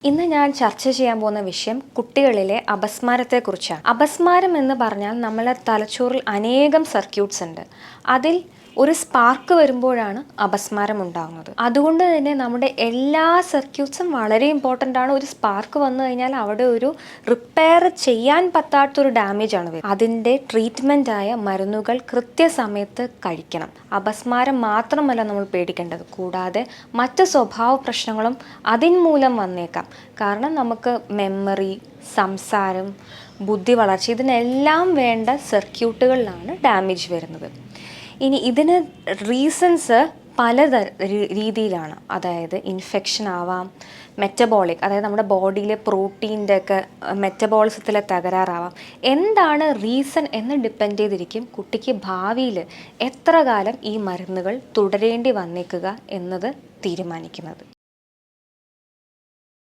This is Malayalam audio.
ഇന്ന് ഞാൻ ചർച്ച ചെയ്യാൻ പോകുന്ന വിഷയം കുട്ടികളിലെ അപസ്മാരത്തെക്കുറിച്ചാണ്. അപസ്മാരം എന്ന് പറഞ്ഞാൽ നമ്മളെ തലച്ചോറിൽ അനേകം സർക്യൂട്ട്സ് ഉണ്ട്. അതിൽ ഒരു സ്പാർക്ക് വരുമ്പോഴാണ് അപസ്മാരം ഉണ്ടാകുന്നത്. അതുകൊണ്ട് തന്നെ നമ്മുടെ എല്ലാ സർക്യൂട്ട്സും വളരെ ഇമ്പോർട്ടൻ്റ് ആണ്. ഒരു സ്പാർക്ക് വന്നു കഴിഞ്ഞാൽ അവിടെ ഒരു റിപ്പയർ ചെയ്യാൻ പറ്റാത്തൊരു ഡാമേജ് ആണ് വരുന്നത്. അതിൻ്റെ ട്രീറ്റ്മെൻറ്റായ മരുന്നുകൾ കൃത്യസമയത്ത് കഴിക്കണം. അപസ്മാരം മാത്രമല്ല നമ്മൾ പേടിക്കേണ്ടത്, കൂടാതെ മറ്റ് സ്വഭാവ പ്രശ്നങ്ങളും അതിന്മൂലം വന്നേക്കാം. കാരണം നമുക്ക് മെമ്മറി, സംസാരം, ബുദ്ധി വളർച്ച ഇതിനെല്ലാം വേണ്ട സർക്യൂട്ടുകളിലാണ് ഡാമേജ് വരുന്നത്. ഇനി ഇതിന് റീസൺസ് പല രീതിയിലാണ്. അതായത് ഇൻഫെക്ഷൻ ആവാം, മെറ്റബോളിക്, അതായത് നമ്മുടെ ബോഡിയിലെ പ്രോട്ടീൻ്റെ ഒക്കെ മെറ്റബോളിസത്തിലെ തകരാറാവാം. എന്താണ് റീസൺ എന്ന് ഡിപ്പെൻഡ് ചെയ്തിരിക്കും കുട്ടിക്ക് ഭാവിയിൽ എത്ര കാലം ഈ മരുന്നുകൾ തുടരേണ്ടി വന്നേക്കുക എന്നത് തീരുമാനിക്കുന്നത്.